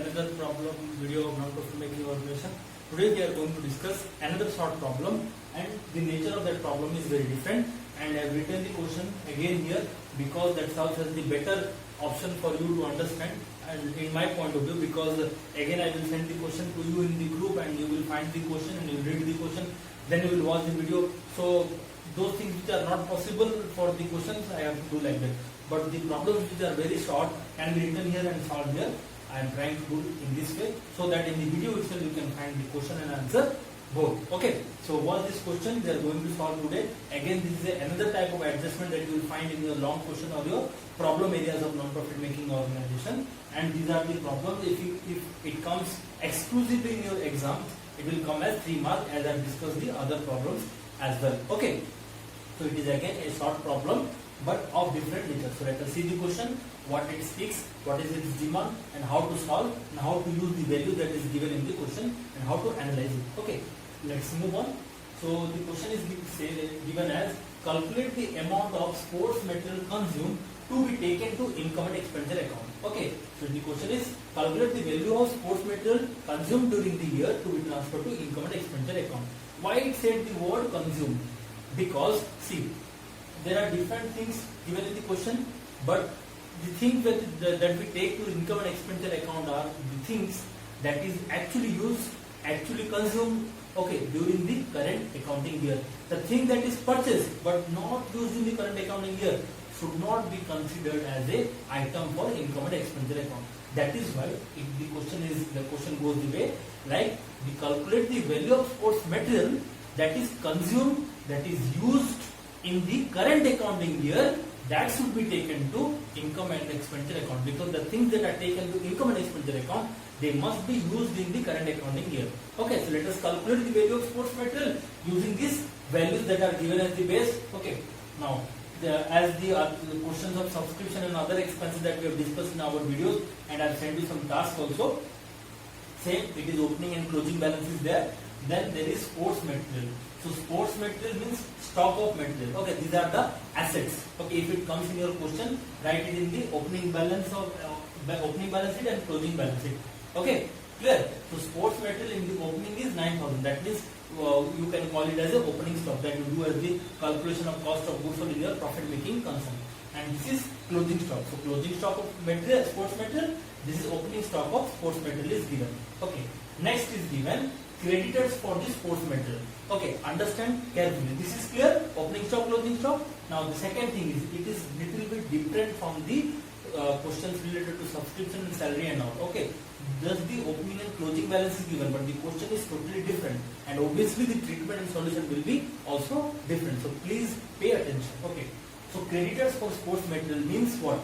another problem video of non-profit making organization. Today we are going to discuss another short problem, and the nature of that problem is very different, and I have written the question again here because that serves as the better option for you to understand, and in my point of view, because again I will send the question to you in the group and you will find the question and you will read the question, then you will watch the video. So those things which are not possible for the questions I have to do like that, but the problems which are very short can be written here and solved here. I am trying to do in this way so that in the video itself you can find the question and answer both. Okay, so what this question they are going to solve today. Again, this is another type of adjustment that you will find in your long question or your problem areas of non-profit making organization, and these are the problems. If it comes exclusively in your exams, it will come as 3 marks, as I have discussed the other problems as well. Okay, so it is again a short problem but of different nature. So let us see the question, what it speaks, what is its demand, and how to solve, and how to use the value that is given in the question, and how to analyze it. Okay, let's move on. So the question is given as calculate the amount of sports material consumed to be taken to income and expenditure account. Okay, so the question is calculate the value of sports material consumed during the year to be transferred to income and expenditure account. Why it said the word consumed? Because see, there are different things given in the question, but the things that we take to income and expenditure account are the things that is actually used, actually consumed, okay, during the current accounting year. The thing that is purchased but not used in the current accounting year should not be considered as a item for income and expenditure account. That is why if the question goes the way like we calculate the value of sports material that is consumed, that is used in the current accounting year, that should be taken to income and expenditure account, because the things that are taken to income and expenditure account, they must be used in the current accounting year. Okay, so let us calculate the value of sports material using these values that are given as the base. Okay, now as the questions of subscription and other expenses that we have discussed in our videos, and I have sent you some tasks also. Same, it is opening and closing balance is there. Then there is sports material. So sports material means stock of material. Okay, these are the assets. Okay, if it comes in your question, write it in the opening balance of opening balance sheet and closing balance sheet. Okay, clear? So sports material in the opening is 9,000. That means you can call it as a opening stock that you do as the calculation of cost of goods sold in your profit making concern. And this is closing stock. So closing stock of material, sports material. This is opening stock of sports material is given. Okay. Next is given creditors for the sports material. Okay, understand carefully. This is clear. Opening stock, closing stock. Now the second thing is it is little bit different from the questions related to subscription and salary and all. Okay, thus the opening and closing balance is given, but the question is totally different, and obviously the treatment and solution will be also different. So please pay attention. Okay, so creditors for sports material means what?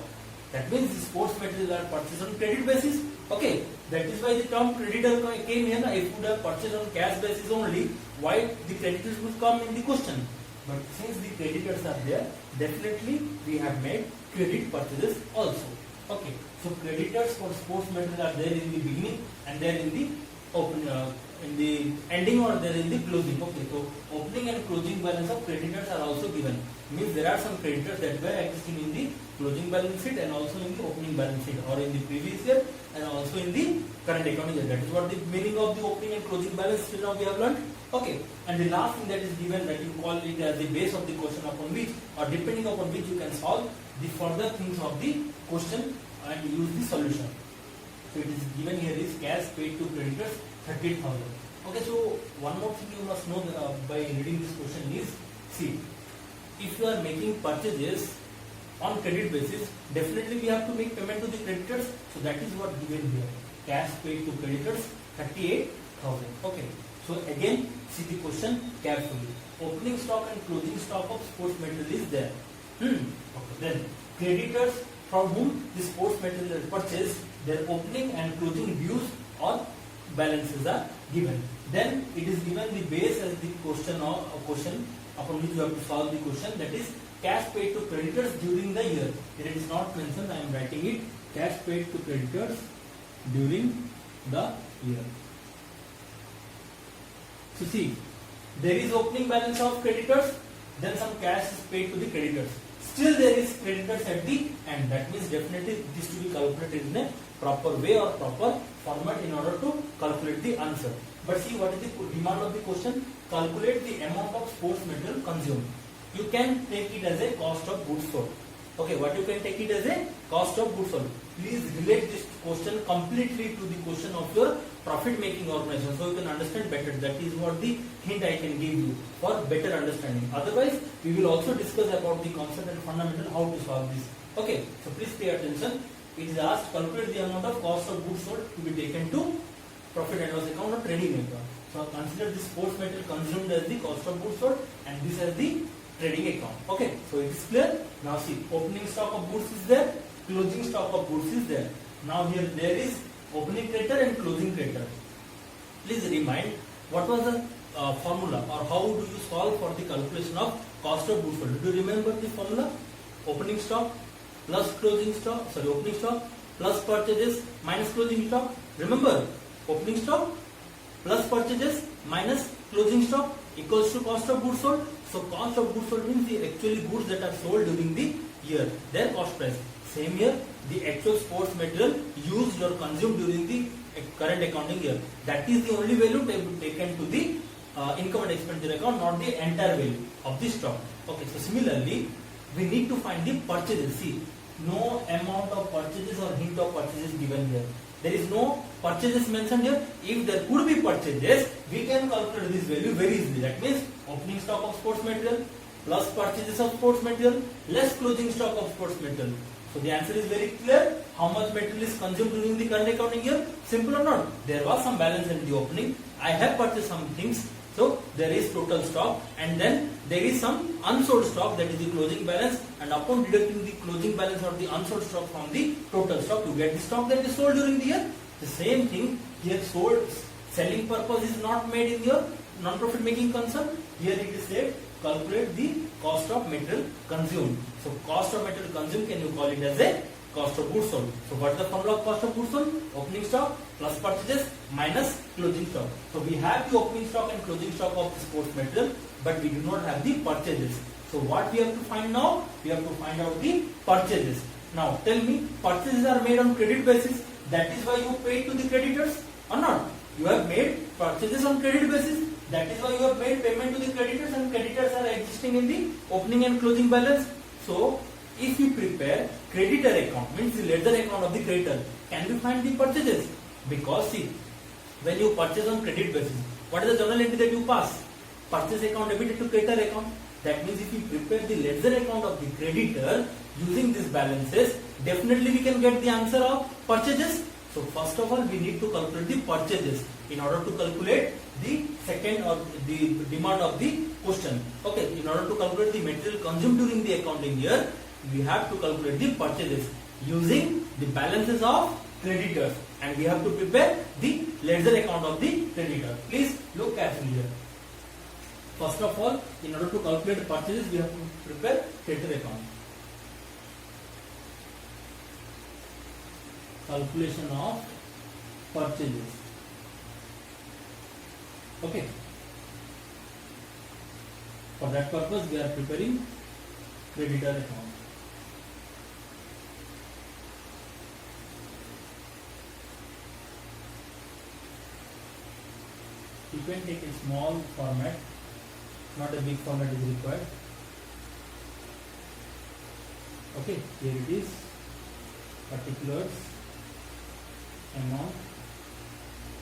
That means the sports material are purchased on credit basis. Okay, that is why the term creditor came here. If you would have purchased on cash basis only, why the creditors would come in the question? But since the creditors are there, definitely we have made credit purchases also. Okay, so creditors for sports material are there in the beginning and there in the in the ending, or there in the closing. Okay, so opening and closing balance of creditors are also given. Means there are some creditors that were existing in the closing balance sheet and also in the opening balance sheet, or in the previous year and also in the current accounting year. That is what the meaning of the opening and closing balance till now we have learned. Okay, and the last thing that is given, that you call it as the base of the question upon which, or depending upon which you can solve the further things of the question and use the solution. So it is given here is cash paid to creditors 30,000. Okay, so one more thing you must know by reading this question is, see, if you are making purchases on credit basis, definitely we have to make payment to the creditors. So that is what given here. Cash paid to creditors 38,000. Okay, so again see the question carefully. Opening stock and closing stock of sports material is there. Okay, then creditors from whom the sports material is purchased, their opening and closing dues or balances are given. Then it is given the base as the question or question upon which you have to solve the question, that is cash paid to creditors during the year. Here it is not mentioned, I am writing it, cash paid to creditors during the year. So see, there is opening balance of creditors, then some cash is paid to the creditors. Still there is creditors at the end. That means definitely this to be calculated in a proper way or proper format in order to calculate the answer. But see, what is the demand of the question? Calculate the amount of sports material consumed. You can take it as a cost of goods sold. Okay, what you can take it as a cost of goods sold. Please relate this question completely to the question of your profit making organization, so you can understand better. That is what the hint I can give you for better understanding. Otherwise, we will also discuss about the concept and fundamental how to solve this. Okay, so please pay attention. It is asked, calculate the amount of cost of goods sold to be taken to profit and loss account or trading account. So consider this sports material consumed as the cost of goods sold and this as the trading account. Okay, so it is clear. Now see, opening stock of goods is there, closing stock of goods is there. Now here there is opening creditor and closing creditor. Please remind what was the formula, or how do you solve for the calculation of cost of goods sold? Do you remember the formula? Opening stock plus closing stock, opening stock plus purchases minus closing stock. Remember, opening stock plus purchases minus closing stock equals to cost of goods sold. So cost of goods sold means the actually goods that are sold during the year, their cost price. Same here, the actual sports material used or consumed during the current accounting year. That is the only value taken to the income and expenditure account, not the entire value of the stock. Okay, so similarly, we need to find the purchases. See, no amount of purchases or hint of purchases given here. There is no purchases mentioned here. If there could be purchases, we can calculate this value very easily. That means opening stock of sports material plus purchases of sports material less closing stock of sports material. So the answer is very clear. How much material is consumed during the current accounting year? Simple or not? There was some balance in the opening. I have purchased some things. So there is total stock, and then there is some unsold stock, that is the closing balance, and upon deducting the closing balance or the unsold stock from the total stock, you get the stock that is sold during the year. The same thing here, selling purpose is not made in your non-profit making concern. Here it is said, calculate the cost of material consumed. So cost of material consumed, can you call it as a cost of goods sold? So what is the formula of cost of goods sold? Opening stock plus purchases minus closing stock. So we have the opening stock and closing stock of the sports material, but we do not have the purchases. So what we have to find now? We have to find out the purchases. Now tell me, purchases are made on credit basis. That is why you paid to the creditors or not? You have made purchases on credit basis. That is why you have made payment to the creditors, and creditors are existing in the opening and closing balance. So if you prepare creditor account, means the ledger account of the creditor, can we find the purchases? Because see, when you purchase on credit basis, what is the journal entry that you pass? Purchase account debited to creditor account. That means if you prepare the ledger account of the creditor using these balances, definitely we can get the answer of purchases. So first of all, we need to calculate the purchases in order to calculate the second or the demand of the question. Okay, in order to calculate the material consumed during the accounting year, we have to calculate the purchases using the balances of creditors, and we have to prepare the ledger account of the creditor. Please look carefully here. First of all, in order to calculate purchases, we have to prepare creditor account. Calculation of purchases. Okay. For that purpose, we are preparing creditor account. You can take a small format, not a big format is required. Okay, here it is, particulars, amount,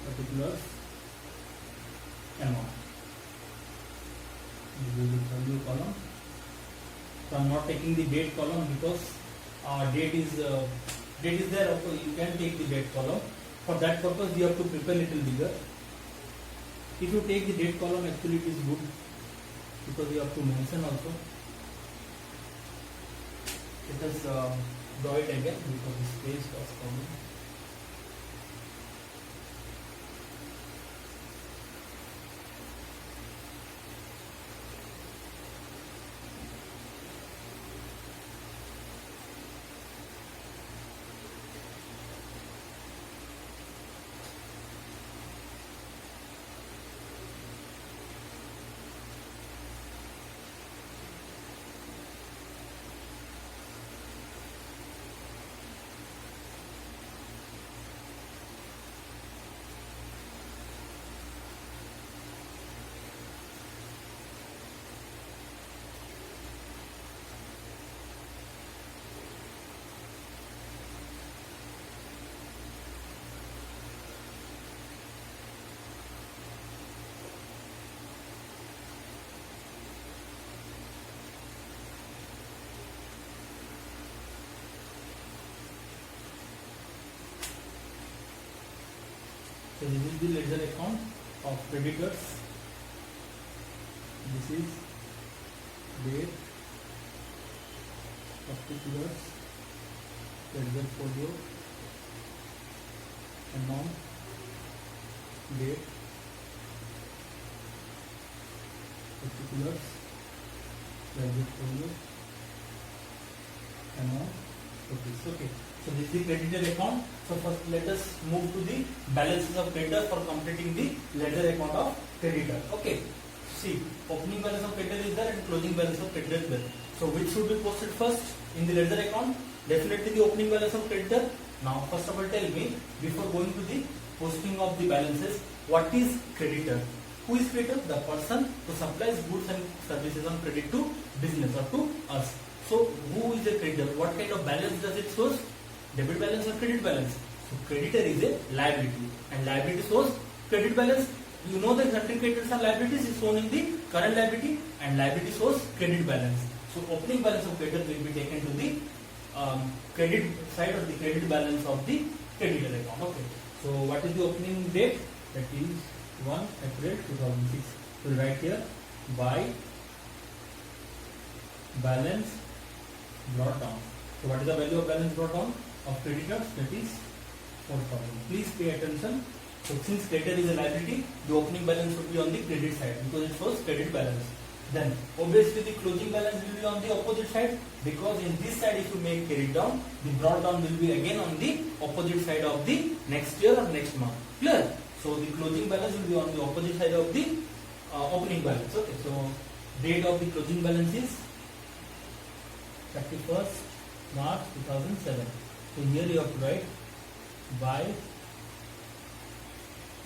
particulars, amount. This is the value column. So I am not taking the date column because date is there. Also you can take the date column. For that purpose, you have to prepare little bigger. If you take the date column, actually it is good because you have to mention also. Let us draw it again because the space was common. this is the ledger account of creditors. This is date, particulars, ledger folio, amount, date, particulars, ledger folio, amount, rupees. Okay. So this is the creditor account. So first let us move to the balances of creditor for completing the ledger account of creditor. Okay. See, opening balance of creditor is there and closing balance of creditor is there. So which should be posted first in the ledger account? Definitely the opening balance of creditor. Now first of all tell me, before going to the posting of the balances, what is creditor? Who is creditor? The person who supplies goods and services on credit to business or to us. So who is a creditor? What kind of balance does it show? Debit balance or credit balance? So creditor is a liability and liability shows credit balance. You know that certain creditors are liabilities is shown in the current liability and liability shows credit balance. So opening balance of creditor will be taken to the credit side of the credit balance of the creditor account. Okay. So what is the opening date? That is 1 April 2006. So right here by balance brought down. So what is the value of balance brought down of creditors? That is 4,000. Please pay attention. So since creditor is a liability, the opening balance should be on the credit side because it shows credit balance. Then obviously the closing balance will be on the opposite side because in this side if you make carry down, the brought down will be again on the opposite side of the next year or next month. Clear? So the closing balance will be on the opposite side of the opening balance. Okay. So date of the closing balance is 31st March 2007. So here you have to write by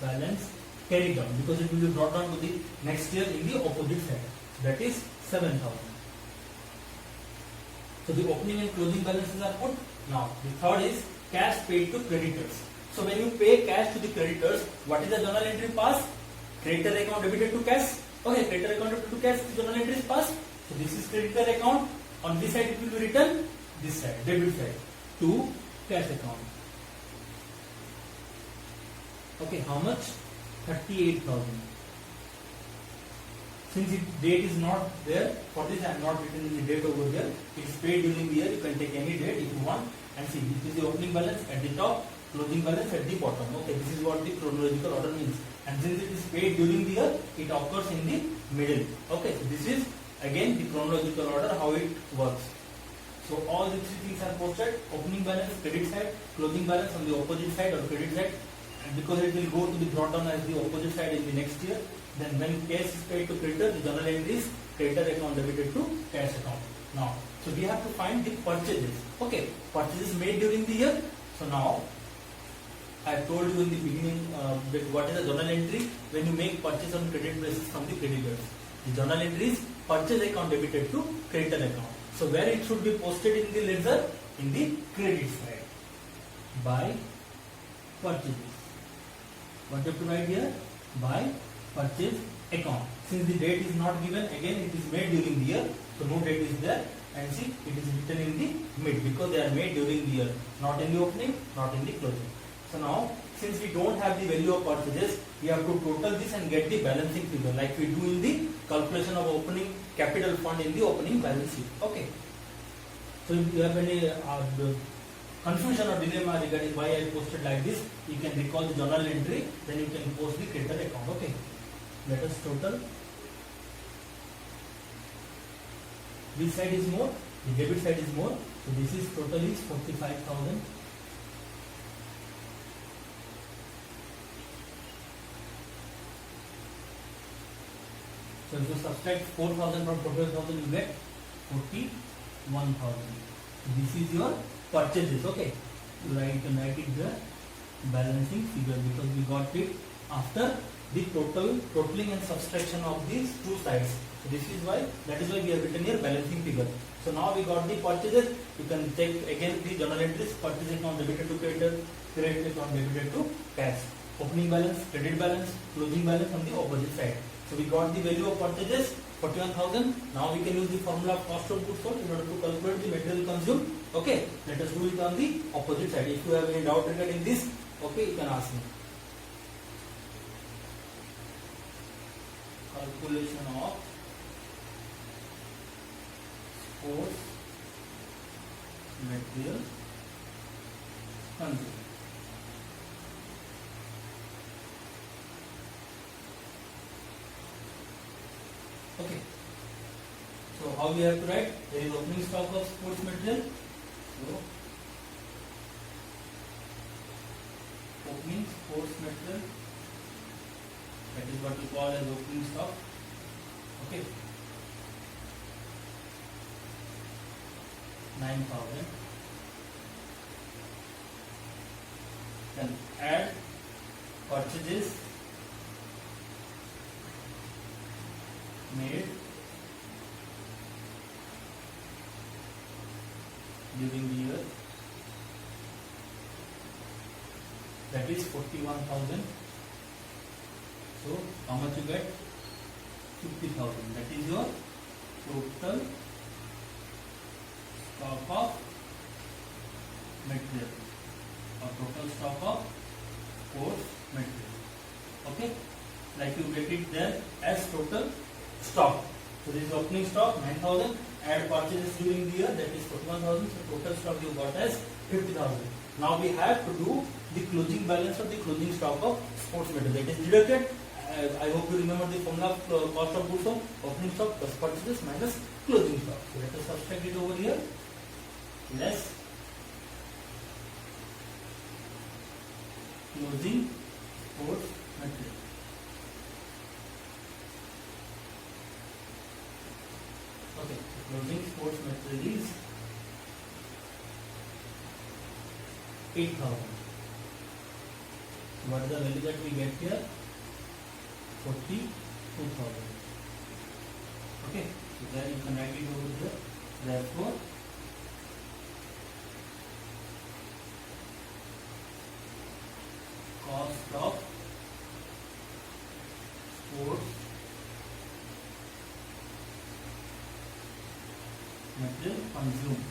balance carried down because it will be brought down to the next year in the opposite side. That is 7,000. So the opening and closing balances are put. Now the third is cash paid to creditors. So when you pay cash to the creditors, what is the journal entry pass? Creditor account debited to cash. Okay, creditor account debited to cash, the journal entry is passed. So this is creditor account. On this side it will be written this side, debit side, to cash account. Okay, how much? 38,000. Since the date is not there, for this I am not written in the date over here. It is paid during the year. You can take any date if you want. And see, this is the opening balance at the top, closing balance at the bottom. Okay, this is what the chronological order means. And since it is paid during the year, it occurs in the middle. Okay, so this is again the chronological order how it works. So all the three things are posted: opening balance, credit side, closing balance on the opposite side or credit side. And because it will go to the brought down as the opposite side in the next year, then when cash is paid to creditor, the journal entry is creditor account debited to cash account. Now, so we have to find the purchases. Okay, purchases made during the year. So now, I told you in the beginning that what is the journal entry when you make purchase on credit basis from the creditors. The journal entry is purchase account debited to creditor account. So where it should be posted in the ledger? In the credit side by purchases. What you have to write here? By purchase account. Since the date is not given, again it is made during the year, so no date is there. And see, it is written in the mid because they are made during the year, not in the opening, not in the closing. So now, since we don't have the value of purchases, we have to total this and get the balancing figure like we do in the calculation of opening capital fund in the opening balance sheet. Okay. So if you have any confusion or dilemma regarding why I posted like this, you can recall the journal entry, then you can post the creditor account. Okay. Let us total. This side is more, the debit side is more. So this is total is 45,000. So if you subtract 4,000 from 45,000, you get 41,000. This is your purchases. Okay, you can write it the balancing figure because we got it after the totaling and subtraction of these two sides. So this is why, that is why we have written here balancing figure. So now we got the purchases. You can take again the journal entries: purchase account debited to creditor, credit account debited to cash, opening balance, credit balance, closing balance on the opposite side. So we got the value of purchases 41,000. Now we can use the formula of cost of goods sold in order to calculate the material consumed. Okay, let us do it on the opposite side. If you have any doubt regarding this, okay, you can ask me. calculation of sports material consumed. Okay. So how we have to write? There is opening stock of sports material. So opening sports material, that is what we call as opening stock. Okay. 9,000. Then add purchases made during the year, that is 41,000. So how much you get? 50,000. That is your total stock of material or total stock of sports material. Okay, like you get it there as total stock. So this is opening stock 9,000. Add purchases during the year, that is 41,000. So total stock you got as 50,000. Now we have to do the closing balance of the closing stock of sports material. That is deducted. I hope you remember the formula of cost of goods sold: opening stock plus purchases minus closing stock. So let us subtract it over here. Less closing sports material. Okay, closing sports material is 8,000. What is the value that we get here? 42,000. Okay, so there you can write it over here. Therefore, cost of sports material consumed.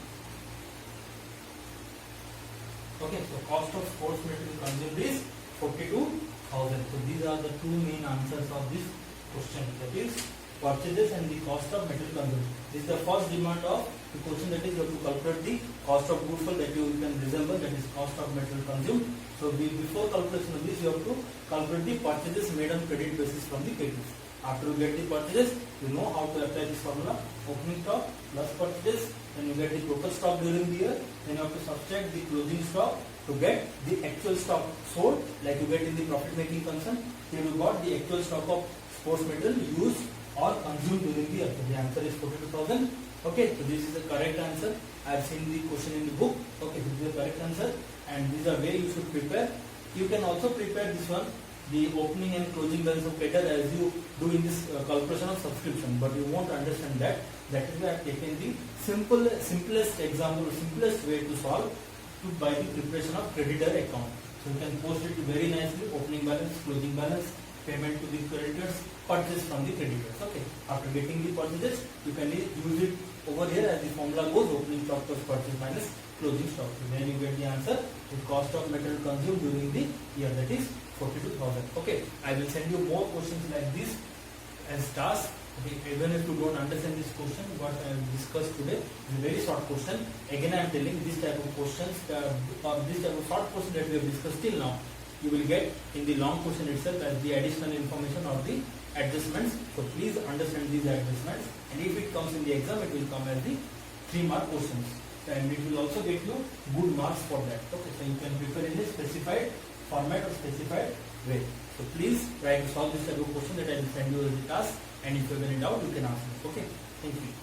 Okay, so cost of sports material consumed is 42,000. So these are the two main answers of this question. That is purchases and the cost of material consumed. This is the first demand of the question, that is you have to calculate the cost of goods sold, that you can resemble, that is cost of material consumed. So before calculation of this, you have to calculate the purchases made on credit basis from the creditors. After you get the purchases, you know how to apply this formula: opening stock plus purchases. Then you get the total stock during the year. Then you have to subtract the closing stock to get the actual stock sold, like you get in the profit making concern. Here you got the actual stock of sports material used or consumed during the year. So the answer is 42,000. Okay, so this is the correct answer. I have seen the question in the book. Okay, this is the correct answer, and these are way you should prepare. You can also prepare this one, the opening and closing balance of credit, as you do in this calculation of subscription, but you won't understand that. That is why I have taken the simplest example, simplest way to solve by the preparation of creditor account. So you can post it very nicely: opening balance, closing balance, payment to the creditors, purchase from the creditors. Okay, after getting the purchases, you can use it over here as the formula goes: opening stock plus purchase minus closing stock. So then you get the answer: the cost of material consumed during the year, that is 42,000. Okay, I will send you more questions like this as tasks. Okay, even if you don't understand this question, what I have discussed today is a very short question. Again, I am telling this type of questions, or this type of short question that we have discussed till now, you will get in the long question itself as the additional information or the adjustments. So please understand these adjustments, and if it comes in the exam, it will come as the 3-mark questions, and it will also get you good marks for that. Okay, so you can prepare in a specified format or specified way. So please try to solve this type of question that I will send you as the task, and if you have any doubt, you can ask me. Okay, thank you.